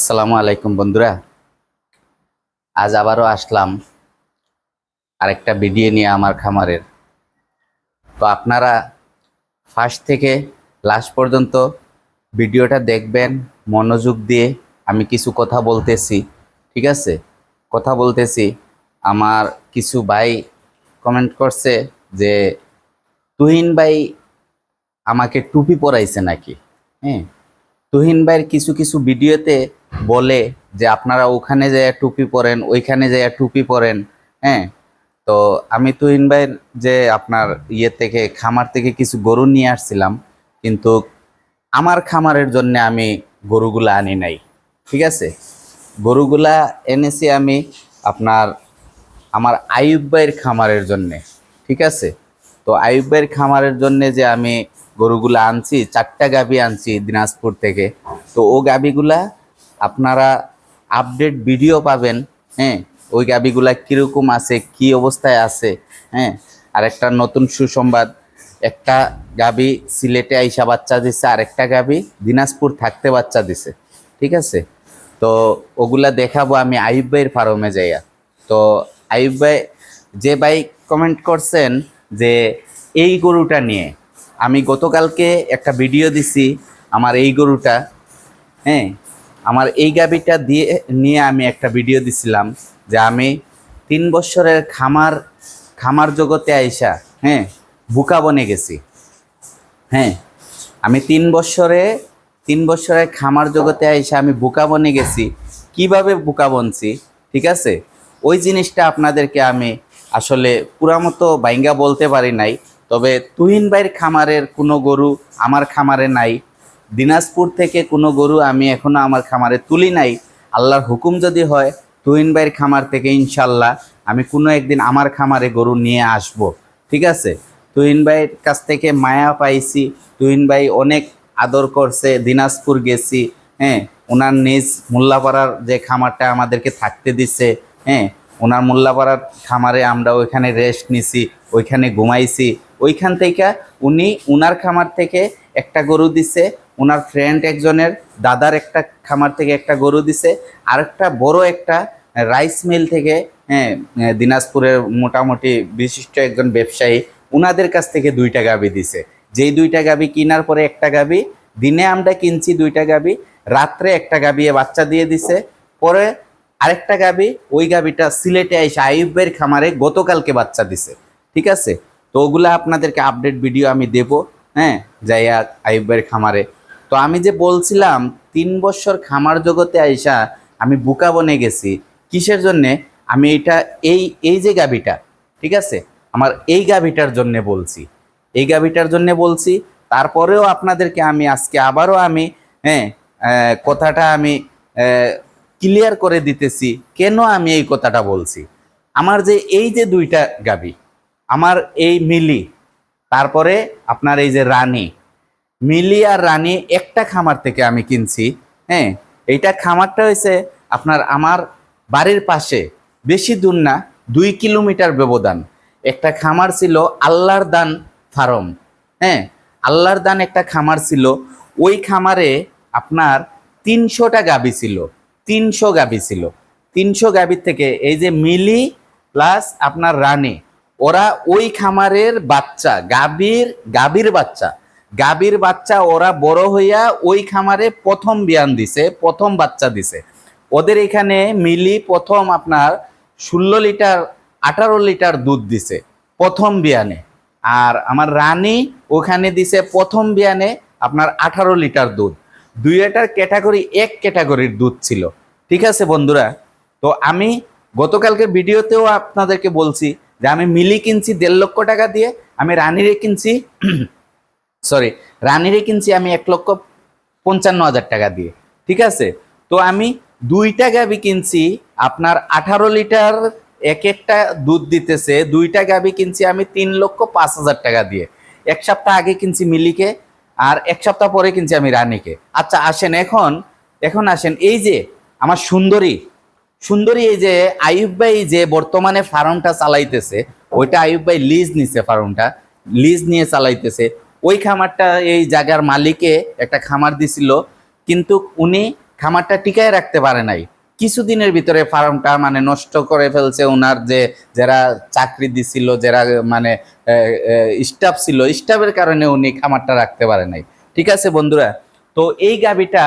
আসসালামু আলাইকুম বন্ধুরা, আজ আবারও আসলাম আরেকটা ভিডিও নিয়ে আমার খামারের। তো আপনারা ফার্স্ট থেকে লাস্ট পর্যন্ত ভিডিওটা দেখবেন মনোযোগ দিয়ে। আমি কিছু কথা বলতেছি, ঠিক আছে? কথা বলতেছি। আমার কিছু ভাই কমেন্ট করছে যে তুহিন ভাই আমাকে টুপি পরাইছে নাকি। হ্যাঁ, তুহিন ভাইয়ের কিছু কিছু ভিডিওতে বলে যে আপনারা ওখানে যায় টুপি পরেন, ওইখানে যায় টুপি পরেন। হ্যাঁ, তো আমি তুহিন ভাইয়ের যে আপনার থেকে খামার থেকে কিছু গরু নিয়ে আসছিলাম, কিন্তু আমার খামারের জন্য আমি গরুগুলা আনি নাই, ঠিক আছে? গরুগুলা এনেছি আমি আপনার আমার আইয়ুব ভাইয়ের খামারের জন্যে, ঠিক আছে? তো আইয়ুব ভাইয়ের খামারের জন্যে যে আমি গরুগুলো আনছি, 4টা গাভী আনছি দিনাজপুর থেকে। তো ও গাভীগুলা আপনারা আপডেট ভিডিও পাবেন। হ্যাঁ, ওই গাভীগুলা কীরকম আছে, কি অবস্থায় আছে। হ্যাঁ, আর একটা নতুন সুসংবাদ, একটা গাভী সিলেটে আইসা বাচ্চা দিছে, আর একটা গাভী দিনাজপুর থাকতে বাচ্চা দিছে, ঠিক আছে? তো ওগুলা দেখাবো আমি আইয়ুব ভাইয়ের ফার্মে যাইয়া। তো আইয়ুব ভাই, যে ভাই কমেন্ট করছেন যে এই গরুটা নিয়ে, আমি গতকালকে একটা ভিডিও দিছি আমার এই গরুটা। হ্যাঁ, আমার এই গাভীটা নিয়ে আমি একটা ভিডিও দিছিলাম যে আমি 3 বছরের খামার জগতে আইসা, হ্যাঁ, বুকা বনে গেছি। হ্যাঁ, আমি 3 বছরের খামার জগতে আইসা আমি বুকা বনে গেছি। কিভাবে বুকা বনছি, ঠিক আছে? ওই জিনিসটা আপনাদেরকে আমি আসলে পুরামতো বাইঙ্গা বলতে পারি নাই। তবে তুহিন ভাইয়ের খামারের কোনো গরু আমার খামারে নাই, দিনাজপুর থেকে কোনো গরু আমি এখনো আমার খামারে তুলি নাই। আল্লাহর হুকুম যদি হয়, তুহিন ভাইয়ের খামার থেকে ইনশাল্লাহ আমি কোনো একদিন আমার খামারে গরু নিয়ে আসব, ঠিক আছে? তুহিন ভাইয়ের কাছ থেকে মায়া পাইছি, তুহিন ভাই অনেক আদর করছে। দিনাজপুর গেছি, হ্যাঁ, ওনার নিজ মোল্লাপাড়ার যে খামারটা আমাদেরকে থাকতে দিছে, হ্যাঁ, ওনার মোল্লাপাড়ার খামারে আমরা ওইখানে রেস্ট নিছি, ওইখানে ঘুমাইছি। ওইখান থেকে উনি ওনার খামার থেকে একটা গরু দিছে, ওনার ফ্রেন্ড একজনের দাদার একটা খামার থেকে একটা গরু দিছে, আর একটা বড় একটা রাইস মিল থেকে, হ্যাঁ, দিনাজপুরের মোটামুটি বিশিষ্ট একজন ব্যবসায়ী, ওনাদের কাছ থেকে 2টা গাভী দিছে। যেই 2টা গাভী কেনার পরে একটা গাভী দিনে আমরা কিনছি, 2টা গাভী রাত্রে একটা গাভী বাচ্চা দিয়ে দিছে। পরে আরেকটা গাভী, ওই গাভীটা সিলেটে আইসা আইয়ুব ভাইয়ের খামারে গতকালকে বাচ্চা দিছে, ঠিক আছে? তো ওগুলা আপনাদেরকে আপডেট ভিডিও আমি দেব, হ্যাঁ, যাইয়া আইয়ুব ভাইয়ের খামারে। তো আমি যে বলছিলাম 3 বছর খামার জগতে আইসা আমি বুকা বনে গেছি, কিসের জন্যে? আমি এই যে গাভীটা, ঠিক আছে, আমার এই গাভীটার জন্য বলছি, এই গাভীটার জন্য বলছি। তারপরেও আপনাদেরকে আমি আজকে আবারও আমি, হ্যাঁ, কথাটা আমি ক্লিয়ার করে দিতেছি কেন আমি এই কথাটা বলছি। আমার যে এই যে 2টা গাভী, আমার এই মিলি, তারপরে আপনার এই যে রানী, মিলি আর রানী একটা খামার থেকে আমি কিনছি। হ্যাঁ, এইটা খামারটা হয়েছে আপনার আমার বাড়ির পাশে, বেশি দূর না, 2 কিলোমিটার ব্যবধান। একটা খামার ছিল আল্লাহর দান ফার্ম। হ্যাঁ, আল্লাহর দান একটা খামার ছিল। ওই খামারে আপনার 300টা গাভী ছিল, 300 গাভী ছিল। 300 গাভীর থেকে এই যে মিলি প্লাস আপনার রানী, ওরা ওই খামারের বাচ্চা, গাভীর বাচ্চা ওরা বড় হইয়া ওই খামারে প্রথম বিয়ান দিছে, প্রথম বাচ্চা দিছে। ওদের এখানে মিলি প্রথম আপনার 16 লিটার 18 লিটার দুধ দিছে প্রথম বিয়ানে। আর আমার রানী ওখানে দিছে প্রথম বিয়ানে আপনার 18 লিটার দুধ। দুইটার ক্যাটাগরি এক ক্যাটাগরির দুধ ছিল, ঠিক আছে বন্ধুরা? তো আমি গতকালকে ভিডিওতেও আপনাদেরকে বলছি যে আমি মিলি কিনছি 1.5 লক্ষ টাকা দিয়ে, আমি রানীরে কিনছি রানীরে কিনছি আমি 1,55,000 টাকা দিয়ে, ঠিক আছে? তো আমি 2টা গাভী কিনছি আপনার 18 লিটার এক একটা দুধ দিতেছে। 2টা গাভী কিনছি আমি 3,05,000 টাকা দিয়ে। 1 সপ্তাহ আগে কিনছি মিলিকে, আর 1 সপ্তাহ পরে কিনছি আমি রানীকে। আচ্ছা আসেন, এখন আসেন এই যে আমার সুন্দরী এই যে আইয়ুব ভাই যে বর্তমানে ফার্মটা চালাইতেছে, ওইটা আইয়ুব ভাই লিজ নিছে, ফার্মটা লিজ নিয়ে চালাইতেছে। ওই খামারটা এই জায়গার মালিকে একটা খামার দিছিল, কিন্তু উনি খামারটা টিকায় রাখতে পারে নাই, কিছুদিনের ভিতরে ফার্মটা মানে নষ্ট করে ফেলছে। ওনার যে যারা চাকরি দিছিল, যারা মানে স্টাফ ছিল, স্টাফের কারণে উনি খামারটা রাখতে পারে নাই। ঠিক আছে বন্ধুরা, তো এই গাভীটা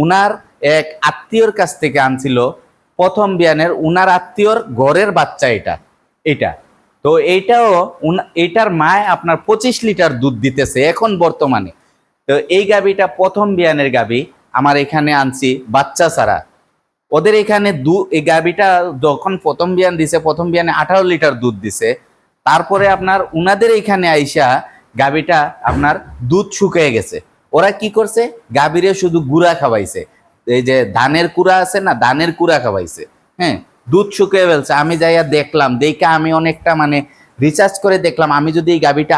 উনার এক আত্মীয়র কাছ থেকে আনছিল, প্রথম বিয়ানের উনার আত্মীয়র ঘরের বাচ্চা এটা এটা তো এইটাও এইটার মায় আপনার 25 লিটার দুধ দিতেছে এখন বর্তমানে। তো এই গাভীটা প্রথম বিয়ানের গাভী আমার এখানে আনছি বাচ্চা ছাড়া। ওদের এখানে এই গাভীটা যখন প্রথম বিয়ান দিছে, প্রথম বিয়ানে 18 লিটার দুধ দিছে। তারপরে আপনার উনাদের এখানে আইসা গাভীটা আপনার দুধ শুকিয়ে গেছে। ওরা কি করছে, গাভীরে শুধু গুঁড়া খাওয়াইছে, এই যে ধানের কুড়া আছে না, ধানের কুড়া খাওয়াইছে। হ্যাঁ, দুধ শুকিয়ে ফেলছে। আমি যাইয়া দেখলাম, দেখে আমি অনেকটা মানে রিসার্চ করে দেখলাম, আমি যদি এই গাভীটা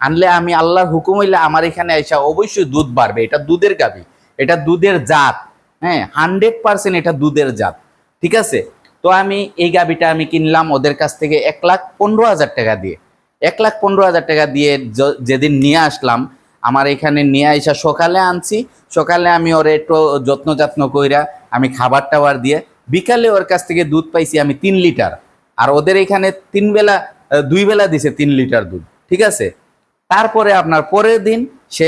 আনলে আমি আল্লাহর হুকুম হইলে আমার এখানে আইসা অবশ্যই দুধ বাড়বে। এটা দুধের গাভী, এটা দুধের জাত। হ্যাঁ, 100% এটা দুধের জাত। ঠিক আছে, তো আমি এই গাভীটা আমি কিনলাম ওদের কাছ থেকে 1,15,000 টাকা দিয়ে। 1,15,000 টাকা দিয়ে যেদিন নিয়ে আসলাম, আমার এখানে নিয়ে আইসা সকালে আনছি। সকালে আমি ওর একটু যত্ন কইরা আমি খাবার টাবার দিয়ে, বিকালে ওর কাছ থেকে দুধ পাইছি আমি 3 লিটার। আর ওদের এখানে 2 বেলা দিছে 3 লিটার দুধ। ঠিক আছে, তারপরে আপনার পরের দিন সে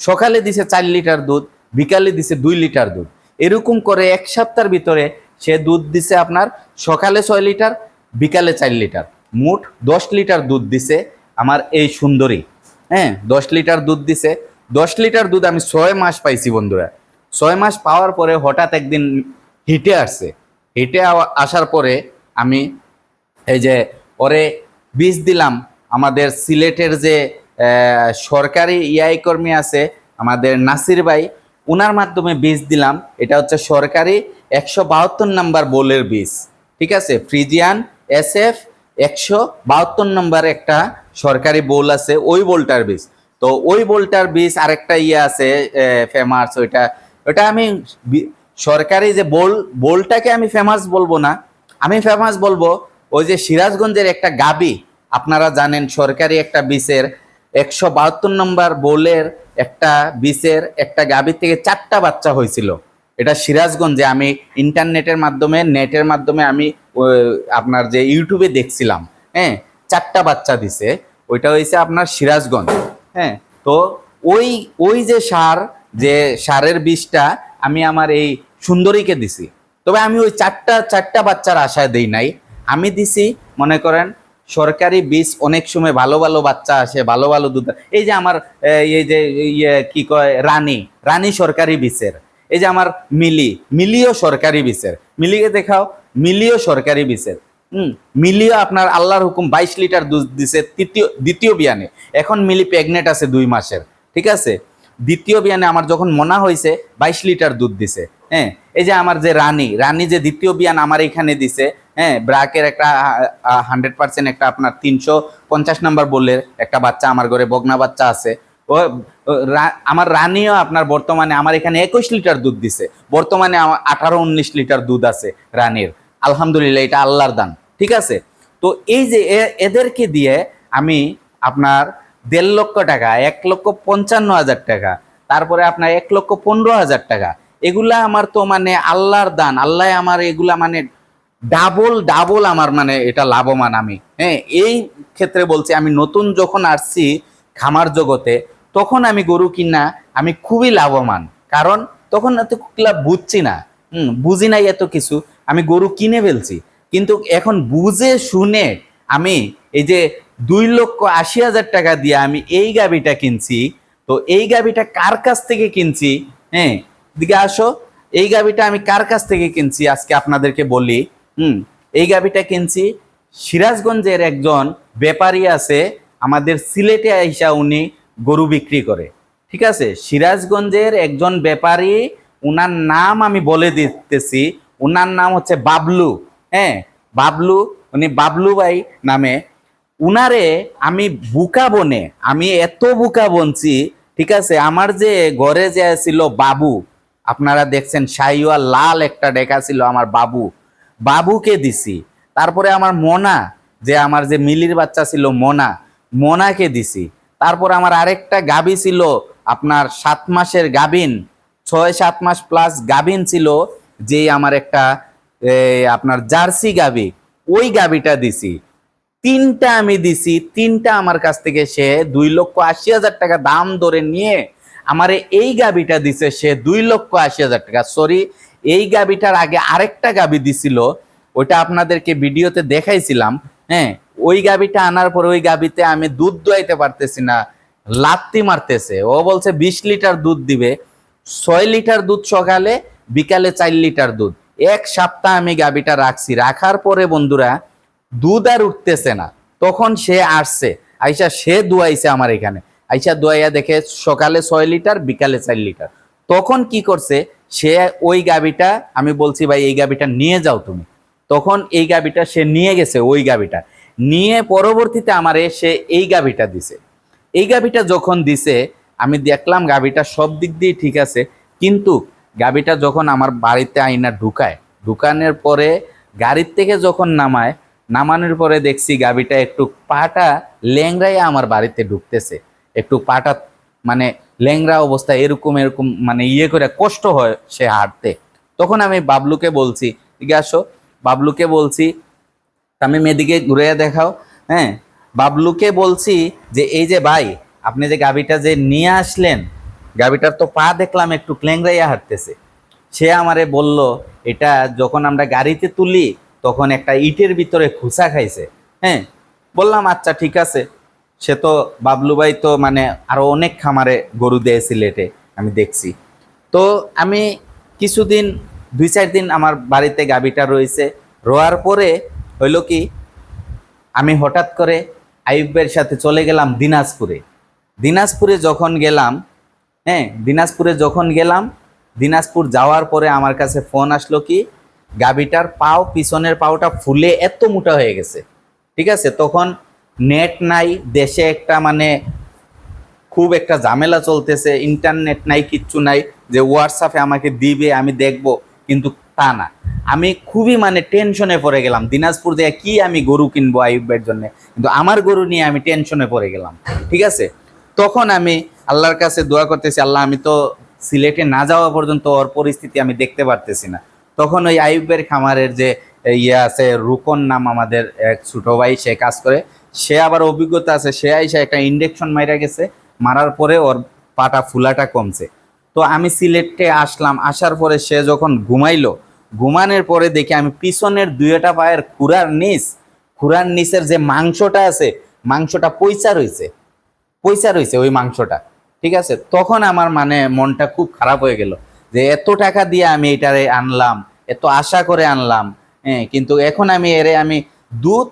সকালে দিছে 4 লিটার দুধ, বিকালে দিছে 2 লিটার দুধ। এরকম করে এক সপ্তাহের ভিতরে সে দুধ দিছে আপনার সকালে 6 লিটার, বিকালে 4 লিটার, মোট 10 লিটার দুধ দিছে আমার এই সুন্দরী। হ্যাঁ, 10 লিটার দুধ দিছে। 10 লিটার দুধ আমি 6 মাস পাইছি বন্ধুরা। 6 মাস পাওয়ার পরে হঠাৎ একদিন হিটে আসছে। হিটে আসার পরে আমি এই যে ওরে বীজ দিলাম। আমাদের সিলেটের যে সরকারি ইআই কর্মী আছে আমাদের নাসির ভাই, উনার মাধ্যমে বীজ দিলাম। এটা হচ্ছে সরকারি 172 নাম্বার বোলের বীজ। ঠিক আছে, ফ্রিজিয়ান SF 172 নাম্বার একটা সরকারি বোল আছে, ওই বোলটার বীজ। তো ওই বোলটার বীজ আরেকটা ইয়ে আছে ফেমাস, ওইটা আমি সরকারি যে বোলটাকে আমি ফেমাস বলবো না, আমি ফেমাস বলবো ওই যে সিরাজগঞ্জের একটা গাবি, আপনারা জানেন সরকারি একটা বীজের 172 নম্বর বোলের একটা বীজের একটা গাবির থেকে 4টা বাচ্চা হয়েছিল। এটা সিরাজগঞ্জে আমি ইন্টারনেটের মাধ্যমে নেটের মাধ্যমে আমি আপনার যে ইউটিউবে দেখছিলাম। হ্যাঁ, 4টা বাচ্চা দিছে, ওইটা হয়েছে আপনার সিরাজগঞ্জ। হ্যাঁ, তো ওই যে সারের বীজটা আমি আমার এই সুন্দরীকে দিছি। তবে আমি ওই চারটা বাচ্চার আশায় দেই নাই, আমি দিছি মনে করেন সরকারি বীজ। অনেক সময় ভালো ভালো বাচ্চা আসে, ভালো ভালো দুধ। এই যে আমার এই যে কি কয় রানী সরকারি বীজের, এই যে আমার মিলিও সরকারি বীজের। মিলিকে দেখাও, মিলিও সরকারি বীজের। মিলিও আপনার আল্লাহর হুকুম 22 লিটার দুধ দিছে দ্বিতীয় বিয়ানে। এখন মিলি প্রেগনেন্ট আছে 2 মাসের। ঠিক আছে, দ্বিতীয় বিয়ানে আমার যখন মনা হয়েছে 22 লিটার দুধ দিছে। হ্যাঁ, এই যে আমার যে রানী যে দ্বিতীয় বিয়ান আমার এখানে দিছে। হ্যাঁ, ব্রাকের একটা 100% একটা আপনার 350 নাম্বার বললের একটা বাচ্চা আমার ঘরে বগনা বাচ্চা আছে। ও আমার রানীও আপনার বর্তমানে আমার এখানে 21 লিটার দুধ দিছে। বর্তমানে আমার 18-19 লিটার দুধ আছে রানীর। আলহামদুলিল্লাহ, এটা আল্লাহর দান। ঠিক আছে, তো এই যে এদেরকে দিয়ে আমি আপনার 1.5 লক্ষ টাকা, 1,55,000 টাকা, তারপরে আপনার 1,15,000 টাকা, এগুলা আমার তো মানে আল্লাহর দান। আল্লাহ আমার এগুলা মানে ডাবল আমার মানে এটা লাভবান আমি। হ্যাঁ, এই ক্ষেত্রে বলছি, আমি নতুন যখন আসছি খামার জগতে, তখন আমি গরু কিনা আমি খুবই লাভবান। কারণ তখন এত বুঝছি না, বুঝি নাই এত কিছু, আমি গরু কিনে ফেলছি। কিন্তু এখন বুঝে শুনে আমি এই যে 2,80,000 টাকা দিয়ে আমি এই গাভীটা কিনছি। তো এই গাভীটা কার কাছ থেকে কিনছি? হ্যাঁ, দিকে আসো, এই গাভীটা আমি কার কাছ থেকে কিনছি আজকে আপনাদেরকে বলি। এই গাভীটা কিনছি সিরাজগঞ্জের একজন ব্যাপারী আছে, আমাদের সিলেটে আইসা উনি গরু বিক্রি করে। ঠিক আছে, সিরাজগঞ্জের একজন ব্যাপারী, উনার নাম আমি বলে দিতেছি, উনার নাম হচ্ছে বাবলু। হ্যাঁ, বাবলু, উনি বাবলু ভাই নামে। উনারে আমি বুকা বনে, আমি এত বুকা বনছি। ঠিক আছে, আমার যে ঘরে যে ছিল বাবু, আপনারা দেখছেন শাহিওয়াল লাল একটা ডেকা ছিল আমার বাবুকে দিছি। তারপরে আমার যে আমার যে মিলির বাচ্চা ছিল মোনাকে দিছি। তারপর আমার আরেকটা গাবি ছিল আপনার 7 মাসের গাবিন, 6-7 মাস প্লাস গাভিন ছিল, যে আমার একটা আপনার জার্সি গাভি, ওই গাভিটা দিছি। 3টা আমি দিছি, 3টা আমার কাছ থেকে সে 2,80,000 টাকা দাম ধরে নিয়ে আমারে এই গাভিটা দিছে সে 2,80,000 টাকা। সরি, এই গাভিটার আগে আরেকটা গাভি দিছিল, ওইটা আপনাদেরকে ভিডিওতে দেখাইছিলাম। হ্যাঁ, ওই গাভিটা আনার পরে ওই গাভিতে আমি দুধ দোয়াইতে পারতেছি না, লাত্তি মারতেছে। ও বলছে 20 লিটার দুধ দিবে, 6 লিটার দুধ সকালে, বিকালে 4 লিটার দুধ। 1 সপ্তাহ আমি গাভিটা রাখছি, রাখার পরে বন্ধুরা দুধ আর উঠতেছে না। তখন সে আসছে, আইসা সে দুয়াইছে আমার এখানে, আইসা দুয়াইয়া দেখে সকালে 6 লিটার, বিকালে 4 লিটার। তখন কি করছে সে, ওই গাভিটা আমি বলছি ভাই এই গাভিটা নিয়ে যাও তুমি, তখন এই গাভিটা সে নিয়ে গেছে। ওই গাভিটা নিয়ে পরবর্তীতে আমারে সে এই গাভিটা দিছে। এই গাভিটা যখন দিছে আমি দেখলাম গাভিটা সব দিক দিয়ে ঠিক আছে, কিন্তু গাভিটা যখন আমার বাড়িতে আইনা ঢুকানোর পরে গাড়ির থেকে যখন নামানোর পরে দেখছি গাভিটা একটু পাটা ল্যাংড়ায় আমার বাড়িতে ঢুকতেছে, একটু পাটা মানে ল্যাংড়া অবস্থা, এরকম মানে করে কষ্ট হয় সে হাঁটতে। তখন আমি বাবলুকে বলছি, ঠিক আসো, বাবলুকে বলছি আমি মেয়েদিকে ঘুরে দেখাও। হ্যাঁ, বাবলুকে বলছি যে এই যে ভাই আপনি যে গাভিটা যে নিয়ে আসলেন, গাভিটার তো পা দেখলাম একটু ক্লেংরাইয়া হাঁটতেছে। সে আমারে বলল এটা যখন আমরা গাড়িতে তুলি তখন একটা ইটের ভিতরে খুসা খাইছে। হ্যাঁ, বললাম আচ্ছা ঠিক আছে। সে তো বাবলু ভাই তো মানে আরো অনেক খামারে গরু দেয় সিলেটে, আমি দেখছি। তো আমি কিছুদিন 2-4 দিন আমার বাড়িতে গাভিটা রয়েছে। রোয়ার পরে হইল কি, আমি হঠাৎ করে আইয়ুবের সাথে চলে গেলাম দিনাজপুরে যখন গেলাম, হ্যাঁ, দিনাজপুর যাওয়ার পরে আমার কাছে ফোন আসলো কি, গাভিটার পাও, পিছনের পাওটা ফুলে এত মোটা হয়ে গেছে। ঠিক আছে, তখন নেট নাই দেশে, একটা মানে খুব একটা ঝামেলা চলতেছে, ইন্টারনেট নাই, কিচ্ছু নাই যে হোয়াটসঅ্যাপে আমাকে দিবে আমি দেখব, কিন্তু তা না। আমি খুবই মানে টেনশনে পড়ে গেলাম, দিনাজপুর দিয়ে কি আমি গরু কিনবো আইয়ুবের জন্য, কিন্তু আমার গরু নিয়ে আমি টেনশনে পড়ে গেলাম। ঠিক আছে, তখন আমি আল্লাহর কাছে দোয়া করতেছি, আল্লাহ আমি তো সিলেটে না যাওয়া পর্যন্ত ওর পরিস্থিতি আমি দেখতে পারতেছি না। তখন ওই আইয়ুবের খামারের যে ইয়ে আছে, রুকন নাম আমাদের এক ছোট ভাই, সে কাজ করে, সে আবার অভিজ্ঞতা আছে, সে আইসা একটা ইনজেকশন মাইরা গেছে, মারার পরে ওর পাটা ফুলাটা কমছে। তো আমি সিলেটে আসলাম, আসার পরে সে যখন ঘুমানোর পরে দেখি আমি পিছনের 2টা পায়ের খুরার নিচের যে মাংসটা আছে, মাংসটা পয়সা রয়েছে ওই মাংসটা। ঠিক আছে, তখন আমার মানে মনটা খুব খারাপ হয়ে গেল যে এত টাকা দিয়ে আমি এটারে আনলাম, এত আশা করে আনলাম, হ্যাঁ, কিন্তু এখন আমি দুধ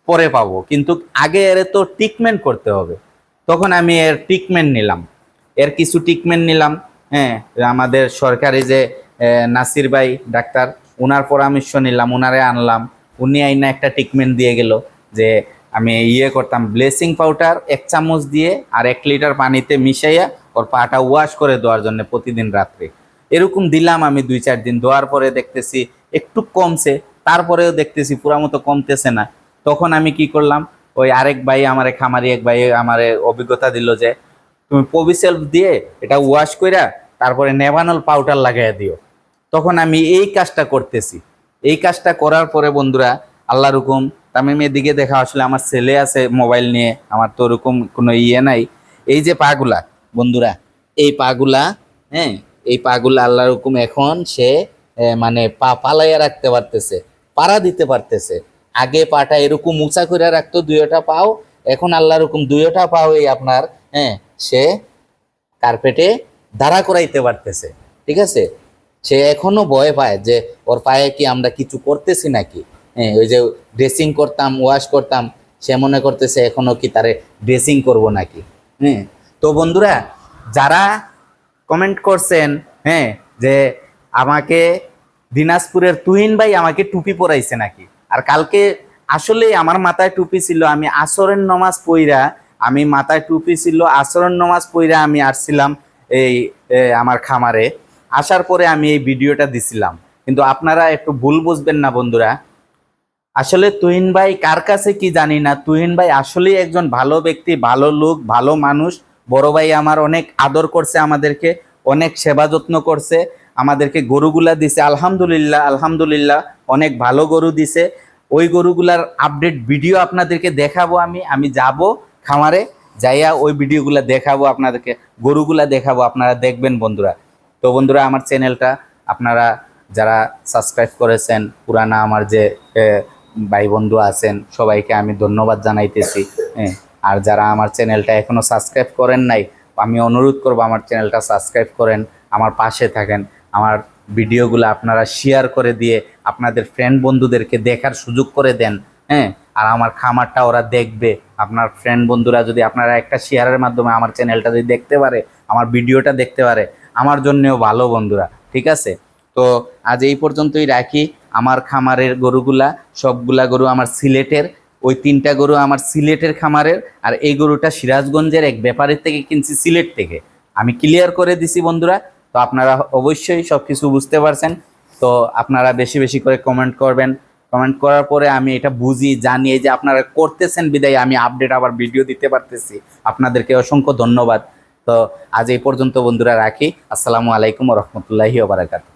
পরে পাবো, কিন্তু আগে এর তো ট্রিটমেন্ট করতে হবে। তখন আমি এর ট্রিটমেন্ট নিলাম, কিছু ট্রিটমেন্ট নিলাম। হ্যাঁ, আমাদের সরকারি যে নাসির ভাই ডাক্তার, ওনার পরামর্শ নিলাম, ওনারে আনলাম, উনি আইনা একটা ট্রিটমেন্ট দিয়ে গেল যে আমি করতাম ব্লেসিং পাউডার 1 চামচ দিয়ে আর 1 লিটার পানিতে মিশাইয়া ওর পাটা ওয়াশ করে দেওয়ার জন্য প্রতিদিন রাত্রে। এরকম দিলাম আমি 2-4 দিন, দেওয়ার পরে দেখতেছি একটু কমছে, তারপরেও দেখতেছি পুরা মতো কমতেছে না। তখন আমি কি করলাম, ওই আরেক ভাই আমারে খামারি এক ভাই আমারে অভিজ্ঞতা দিল যে তুমি পবিসেলফ দিয়ে এটা ওয়াশ কইরা তারপরে নেভানল পাউডার লাগাইয়া দিও। তখন আমি এই কাজটা করতেছি। এই কাজটা করার পরে বন্ধুরা আল্লাহর হুকুম, তামিম এদিকে দেখা, আসলে আমার ছেলে আছে মোবাইল নিয়ে, আমার তো ওরকম কোনো নাই। এই যে পাগুলা বন্ধুরা, এই পাগুলা, হ্যাঁ, এই পাগুলা আল্লাহর হুকুম এখন সে মানে পা পালাইয়া রাখতে পারতেছে, পাড়া দিতে পারতেছে। আগে পাটা এরকম উঁচা করে রাখতো 2টা পাও, এখন আল্লাহর হুকুম 2টা পাও এই আপনার, হ্যাঁ, সে কার্পেটে দাঁড়া করাইতে পারতেছে। ঠিক আছে, সে এখনো ভয় পায় যে ওর পায়ে কি আমরা কিছু করতেছি নাকি। হ্যাঁ, ওই যে ড্রেসিং করতাম, ওয়াশ করতাম, সে মনে করতেছে এখনো কি তারে ড্রেসিং করব নাকি। হ্যাঁ, তো বন্ধুরা যারা কমেন্ট করছেন, হ্যাঁ, যে আমাকে দিনাজপুরের তুহিন ভাই আমাকে টুপি পরাইছে নাকি, আর কালকে আসলে আমার মাথায় টুপি ছিল, আমি আসরের নামাজ পইরা, আমি মাথায় টুপি ছিল, আসরের নামাজ পইরা আমি আসছিলাম এই আমার খামারে। আসার পরে আমি এই ভিডিওটা দিছিলাম, কিন্তু আপনারা একটু ভুল বুঝবেন না বন্ধুরা। আসলে তুহিন ভাই কার কাছে কি জানি না, তুহিন ভাই আসলেই একজন ভালো ব্যক্তি, ভালো লোক, ভালো মানুষ। বড় ভাই আমার অনেক আদর করছে আমাদেরকে, অনেক সেবা যত্ন করছে, আমাদেরকে গরুগুলা দিছে। আলহামদুলিল্লাহ, আলহামদুলিল্লাহ, অনেক ভালো গরু দিছে। ওই গরুগুলার আপডেট ভিডিও আপনাদেরকে দেখাবো। আমি যাব খামারে, যাইয়া ওই ভিডিওগুলা দেখাবো আপনাদেরকে, গরুগুলা দেখাবো, আপনারা দেখবেন বন্ধুরা। তো বন্ধুরা, আমার চ্যানেলটা আপনারা যারা সাবস্ক্রাইব করেছেন, পুরানা আমার যে ভাই বন্ধু আছেন, সবাইকে আমি ধন্যবাদ জানাইতেছি। হ্যাঁ, আর যারা আমার চ্যানেলটা এখনো সাবস্ক্রাইব করেন নাই, আমি অনুরোধ করবো আমার চ্যানেলটা সাবস্ক্রাইব করেন, আমার পাশে থাকেন, আমার ভিডিওগুলো আপনারা শেয়ার করে দিয়ে আপনাদের ফ্রেন্ড বন্ধুদেরকে দেখার সুযোগ করে দেন। হ্যাঁ, আর আমার খামারটা ওরা দেখবে। আপনার ফ্রেন্ড বন্ধুরা যদি আপনারা একটা শেয়ারের মাধ্যমে আমার চ্যানেলটা যদি দেখতে পারে, আমার ভিডিওটা দেখতে পারে, আমার জন্যও ভালো বন্ধুরা। ঠিক আছে, তো আজ এই পর্যন্তই রাখি। আমার খামারের গরুগুলা, সবগুলা গরু আমার সিলেটের, ওই 3টা গরু আমার সিলেটের খামারের, আর এই গরুটা সিরাজগঞ্জের এক ব্যাপারীর থেকে কিনছি, সিলেট থেকে। আমি ক্লিয়ার করে দিছি বন্ধুরা। তো আপনারা অবশ্যই সব কিছু বুঝতে পারছেন। তো আপনারা বেশি বেশি করে কমেন্ট করবেন। কমেন্ট করার পরে আমি এটা বুঝি, জানি এই যে আপনারা করতেছেন বিদায় আমি আপডেট আবার ভিডিও দিতে পারতেছি। আপনাদেরকে অসংখ্য ধন্যবাদ। তো আজ এই পর্যন্ত বন্ধুরা রাখি। আসসালামু আলাইকুম ওয়া রাহমাতুল্লাহি ওয়া বারাকাতুহু।